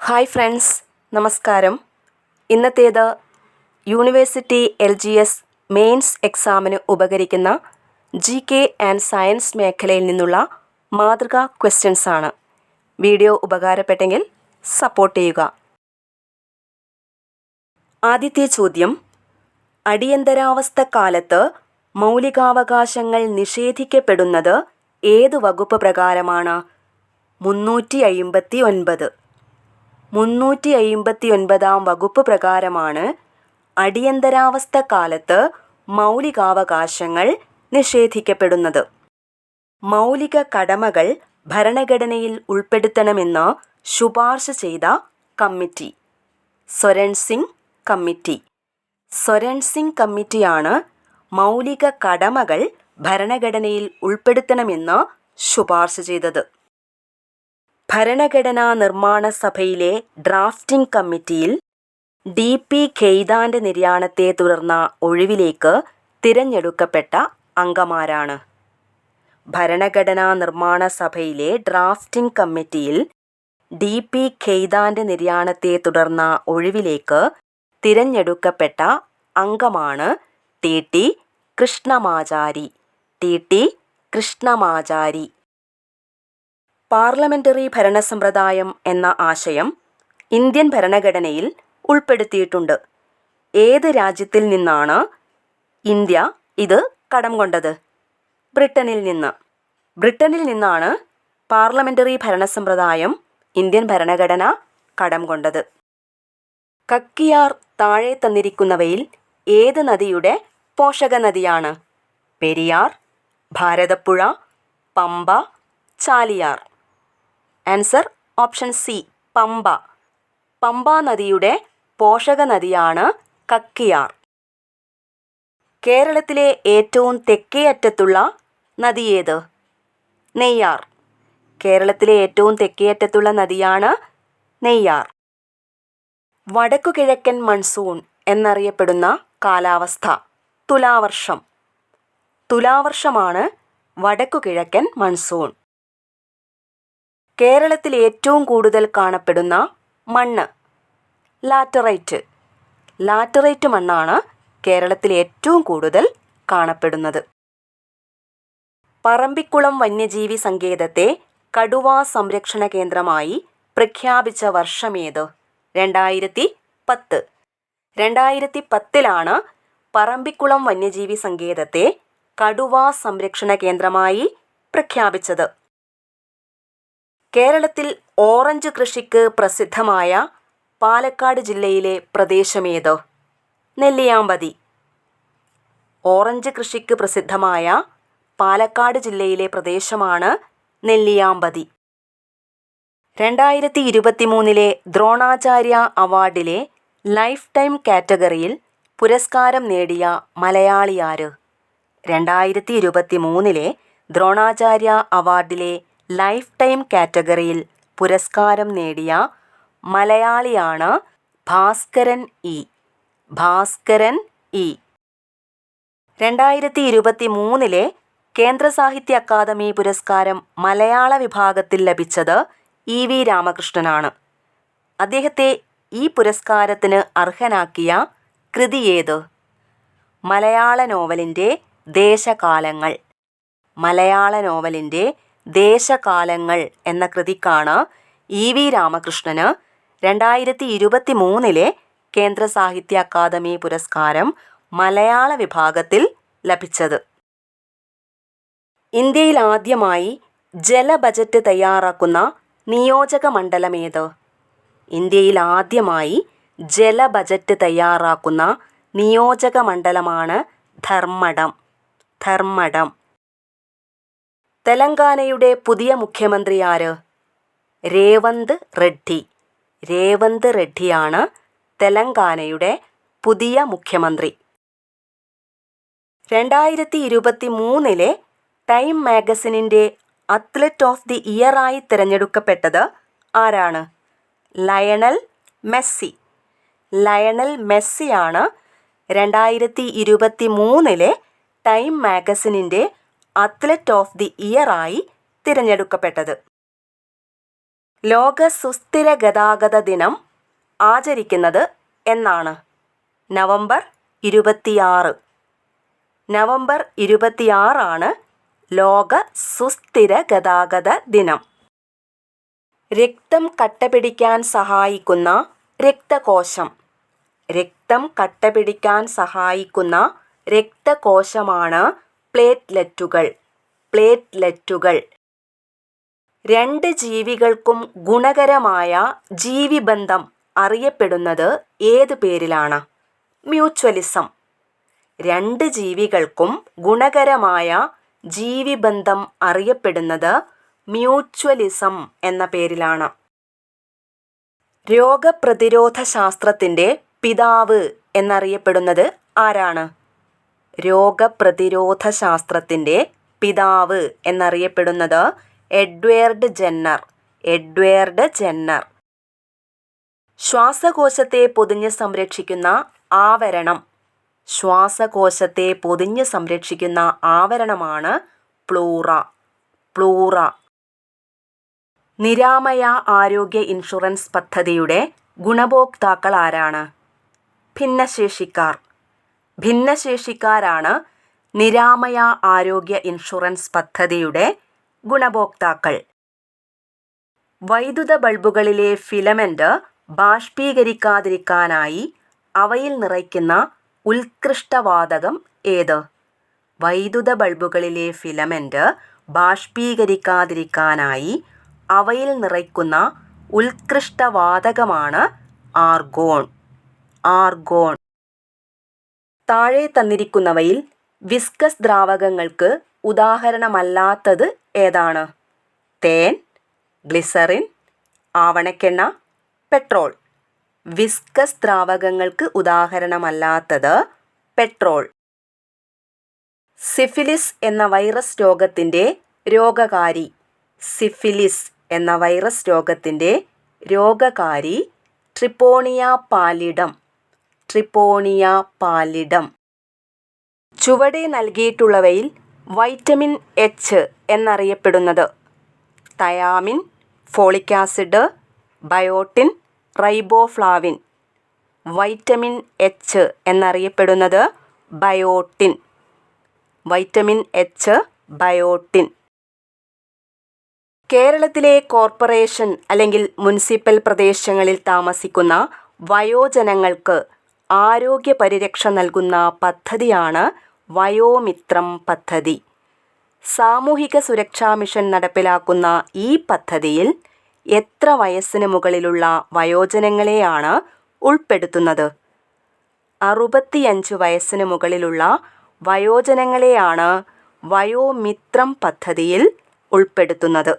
Hi friends, നമസ്കാരം. ഇന്നത്തേത് university LGS mains എക്സാമിന് ഉപകരിക്കുന്ന GK ആൻഡ് സയൻസ് മേഖലയിൽ നിന്നുള്ള മാതൃകാ ക്വസ്റ്റ്യൻസ് ആണ്. വീഡിയോ ഉപകാരപ്പെട്ടെങ്കിൽ സപ്പോർട്ട് ചെയ്യുക. ആദ്യത്തെ ചോദ്യം: അടിയന്തരാവസ്ഥ കാലത്ത് മൗലികാവകാശങ്ങൾ നിഷേധിക്കപ്പെടുന്നത് ഏത് വകുപ്പ് പ്രകാരമാണ്? 359. 359-ാം വകുപ്പ് പ്രകാരമാണ് അടിയന്തരാവസ്ഥ കാലത്ത് മൗലികാവകാശങ്ങൾ നിഷേധിക്കപ്പെടുന്നത്. മൗലിക കടമകൾ ഭരണഘടനയിൽ ഉൾപ്പെടുത്തണമെന്ന് ശുപാർശ ചെയ്ത കമ്മിറ്റി? സ്വരൺ സിംഗ് കമ്മിറ്റി. സ്വരൺ സിംഗ് കമ്മിറ്റിയാണ് മൗലിക കടമകൾ ഭരണഘടനയിൽ ഉൾപ്പെടുത്തണമെന്ന് ശുപാർശ ചെയ്തത്. ഭരണഘടനാ നിർമ്മാണ സഭയിലെ ഡ്രാഫ്റ്റിംഗ് കമ്മിറ്റിയിൽ DP ഖെയ്താന്റെ നിര്യാണത്തെ തുടർന്ന ഒഴിവിലേക്ക് തിരഞ്ഞെടുക്കപ്പെട്ട അംഗമാരാണ്? ഭരണഘടനാ നിർമ്മാണ സഭയിലെ ഡ്രാഫ്റ്റിംഗ് കമ്മിറ്റിയിൽ DP ഖെയ്താന്റെ നിര്യാണത്തെ തുടർന്ന ഒഴിവിലേക്ക് തിരഞ്ഞെടുക്കപ്പെട്ട അംഗമാണ് TT Krishnamachari. TT Krishnamachari. Parliamentary ഭരണസമ്പ്രദായം എന്ന ആശയം ഇന്ത്യൻ ഭരണഘടനയിൽ ഉൾപ്പെടുത്തിയിട്ടുണ്ട്. ഏത് രാജ്യത്തിൽ നിന്നാണ് ഇന്ത്യ ഇത് കടം കൊണ്ടത്? ബ്രിട്ടനിൽ നിന്ന്. ബ്രിട്ടനിൽ നിന്നാണ് പാർലമെന്ററി ഭരണസമ്പ്രദായം ഇന്ത്യൻ ഭരണഘടന കടം കൊണ്ടത്. കക്കിയാർ താഴെ തന്നിരിക്കുന്നവയിൽ ഏത് നദിയുടെ പോഷക നദിയാണ്? Periyar, Bharathappuzha, Pamba, Chaliyar. Answer option C, Pamba. Pamba നദിയുടെ പോഷക നദിയാണ് കക്കിയാർ. കേരളത്തിലെ ഏറ്റവും തെക്കേ അറ്റത്തുള്ള നദി ഏത്? നെയ്യാർ. കേരളത്തിലെ ഏറ്റവും തെക്കേ അറ്റത്തുള്ള നദിയാണ് നെയ്യാർ. വടക്കുകിഴക്കൻ മൺസൂൺ എന്നറിയപ്പെടുന്ന കാലാവസ്ഥ? തുലാവർഷം. തുലാവർഷമാണ് വടക്കുകിഴക്കൻ മൺസൂൺ. കേരളത്തിൽ ഏറ്റവും കൂടുതൽ കാണപ്പെടുന്ന മണ്ണ്? ലാറ്ററൈറ്റ്. ലാറ്ററൈറ്റ് മണ്ണാണ് കേരളത്തിൽ ഏറ്റവും കൂടുതൽ കാണപ്പെടുന്നത്. പറമ്പിക്കുളം വന്യജീവി സങ്കേതത്തെ കടുവാ സംരക്ഷണ കേന്ദ്രമായി പ്രഖ്യാപിച്ച വർഷമേത്? 2010. 2010-ലാണ് പറമ്പിക്കുളം വന്യജീവി സങ്കേതത്തെ കടുവാ സംരക്ഷണ കേന്ദ്രമായി പ്രഖ്യാപിച്ചത്. കേരളത്തിൽ ഓറഞ്ച് കൃഷിക്ക് പ്രസിദ്ധമായ പാലക്കാട് ജില്ലയിലെ പ്രദേശമേത്? നെല്ലിയാമ്പതി. ഓറഞ്ച് കൃഷിക്ക് പ്രസിദ്ധമായ പാലക്കാട് ജില്ലയിലെ പ്രദേശമാണ് നെല്ലിയാമ്പതി. 2023-ലെ ദ്രോണാചാര്യ അവാർഡിലെ ലൈഫ് ടൈം കാറ്റഗറിയിൽ പുരസ്കാരം നേടിയ മലയാളിയാര്? 2023-ലെ ദ്രോണാചാര്യ അവാർഡിലെ ലൈഫ് ടൈം കാറ്റഗറിയിൽ പുരസ്കാരം നേടിയ മലയാളിയാണ് ഭാസ്കരൻ ഇ. ഭാസ്കരൻ ഇ. 2023-ലെ കേന്ദ്ര സാഹിത്യ അക്കാദമി പുരസ്കാരം മലയാള വിഭാഗത്തിൽ ലഭിച്ചത് EV രാമകൃഷ്ണനാണ്. അദ്ദേഹത്തെ ഈ പുരസ്കാരത്തിന് അർഹനാക്കിയ കൃതി ഏത്? മലയാള നോവലിൻ്റെ ദേശകാലങ്ങൾ. മലയാള നോവലിൻ്റെ ദേശകാലങ്ങൾ എന്ന കൃതിക്കാണ് EV രാമകൃഷ്ണന് 2023-ലെ കേന്ദ്ര സാഹിത്യ അക്കാദമി പുരസ്കാരം മലയാള വിഭാഗത്തിൽ ലഭിച്ചത്. ഇന്ത്യയിൽ ആദ്യമായി ജല ബജറ്റ് തയ്യാറാക്കുന്ന നിയോജക മണ്ഡലമേത്? ഇന്ത്യയിൽ ആദ്യമായി ജല ബജറ്റ് തയ്യാറാക്കുന്ന നിയോജക മണ്ഡലമാണ് ധർമ്മടം. ധർമ്മടം. തെലങ്കാനയുടെ പുതിയ മുഖ്യമന്ത്രി ആര്? രേവന്ത് റെഡ്ഡി. രേവന്ത് റെഡ്ഡിയാണ് തെലങ്കാനയുടെ പുതിയ മുഖ്യമന്ത്രി. 2023-ലെ ടൈം മാഗസിനിൻ്റെ അത്ലറ്റ് ഓഫ് ദി ഇയർ ആയി തിരഞ്ഞെടുക്കപ്പെട്ടത് ആരാണ്? Lionel Messi. ലയണൽ മെസ്സിയാണ് 2023-ലെ ടൈം മാഗസിനിൻ്റെ അത്ലറ്റ് ഓഫ് ദി ഇയർ ആയി തിരഞ്ഞെടുക്കപ്പെട്ടത്. ലോക സുസ്ഥിര ഗതാഗത ദിനം ആചരിക്കുന്നത് എന്നാണ്? നവംബർ 26. നവംബർ 26 ലോക സുസ്ഥിര ഗതാഗത ദിനം. രക്തം കട്ടപിടിക്കാൻ സഹായിക്കുന്ന രക്തകോശം. രക്തം കട്ടപിടിക്കാൻ സഹായിക്കുന്ന രക്തകോശമാണ് പ്ലേറ്റ്ലെറ്റുകൾ. പ്ലേറ്റ്ലെറ്റുകൾ. രണ്ട് ജീവികൾക്കും ഗുണകരമായ ജീവിബന്ധം അറിയപ്പെടുന്നത് ഏത് പേരിലാണ്? മ്യൂച്വലിസം. രണ്ട് ജീവികൾക്കും ഗുണകരമായ ജീവിബന്ധം അറിയപ്പെടുന്നത് മ്യൂച്വലിസം എന്ന പേരിലാണ്. രോഗപ്രതിരോധ ശാസ്ത്രത്തിൻ്റെ പിതാവ് എന്നറിയപ്പെടുന്നത് ആരാണ്? രോഗപ്രതിരോധ ശാസ്ത്രത്തിൻ്റെ പിതാവ് എന്നറിയപ്പെടുന്നത് എഡ്വേർഡ് ജെന്നർ. Edward Jenner. ശ്വാസകോശത്തെ പൊതിഞ്ഞ് സംരക്ഷിക്കുന്ന ആവരണം. ശ്വാസകോശത്തെ പൊതിഞ്ഞ് സംരക്ഷിക്കുന്ന ആവരണമാണ് പ്ലൂറ. പ്ലൂറ. നിരാമയ ആരോഗ്യ ഇൻഷുറൻസ് പദ്ധതിയുടെ ഗുണഭോക്താക്കൾ ആരാണ്? ഭിന്നശേഷിക്കാർ. ഭിന്നശേഷിക്കാരാണ് നിരാമയ ആരോഗ്യ ഇൻഷുറൻസ് പദ്ധതിയുടെ ഗുണഭോക്താക്കൾ. വൈദ്യുത ബൾബുകളിലെ ഫിലമെന്റ് ബാഷ്പീകരിക്കാതിരിക്കാനായി അവയിൽ നിറയ്ക്കുന്ന ഉത്കൃഷ്ടവാതകം ഏത്? വൈദ്യുത ബൾബുകളിലെ ഫിലമെന്റ് ബാഷ്പീകരിക്കാതിരിക്കാനായി അവയിൽ നിറയ്ക്കുന്ന ഉത്കൃഷ്ടവാതകമാണ് ആർഗോൺ. ആർഗോൺ. താഴെ തന്നിരിക്കുന്നവയിൽ വിസ്കസ് ദ്രാവകങ്ങൾക്ക് ഉദാഹരണമല്ലാത്തത് ഏതാണ്? തേൻ, ഗ്ലിസറിൻ, ആവണക്കെണ്ണ, പെട്രോൾ. വിസ്കസ് ദ്രാവകങ്ങൾക്ക് ഉദാഹരണമല്ലാത്തത് പെട്രോൾ. സിഫിലിസ് എന്ന വൈറസ് രോഗത്തിൻ്റെ രോഗകാരി. സിഫിലിസ് എന്ന വൈറസ് രോഗത്തിൻ്റെ രോഗകാരി ട്രിപ്പോണിയ പാലിഡം. ട്രിപ്പോണിയ പാലിഡം. ചുവടെ നൽകിയിട്ടുള്ളവയിൽ വൈറ്റമിൻ എച്ച് എന്നറിയപ്പെടുന്നത്? Thiamine, folic acid, biotin, riboflavin. Vitamin H എന്നറിയപ്പെടുന്നത് ബയോട്ടിൻ. Vitamin H, biotin. കേരളത്തിലെ കോർപ്പറേഷൻ അല്ലെങ്കിൽ മുനിസിപ്പൽ പ്രദേശങ്ങളിൽ താമസിക്കുന്ന വയോജനങ്ങൾക്ക് ആരോഗ്യ പരിരക്ഷ നൽകുന്ന പദ്ധതിയാണ് വയോമിത്രം പദ്ധതി. സാമൂഹിക സുരക്ഷാ മിഷൻ നടപ്പിലാക്കുന്ന ഈ പദ്ധതിയിൽ എത്ര വയസ്സിന് മുകളിലുള്ള വയോജനങ്ങളെയാണ് ഉൾപ്പെടുത്തുന്നത്? 65 വയസ്സിന് മുകളിലുള്ള വയോജനങ്ങളെയാണ് വയോമിത്രം പദ്ധതിയിൽ ഉൾപ്പെടുത്തുന്നത്.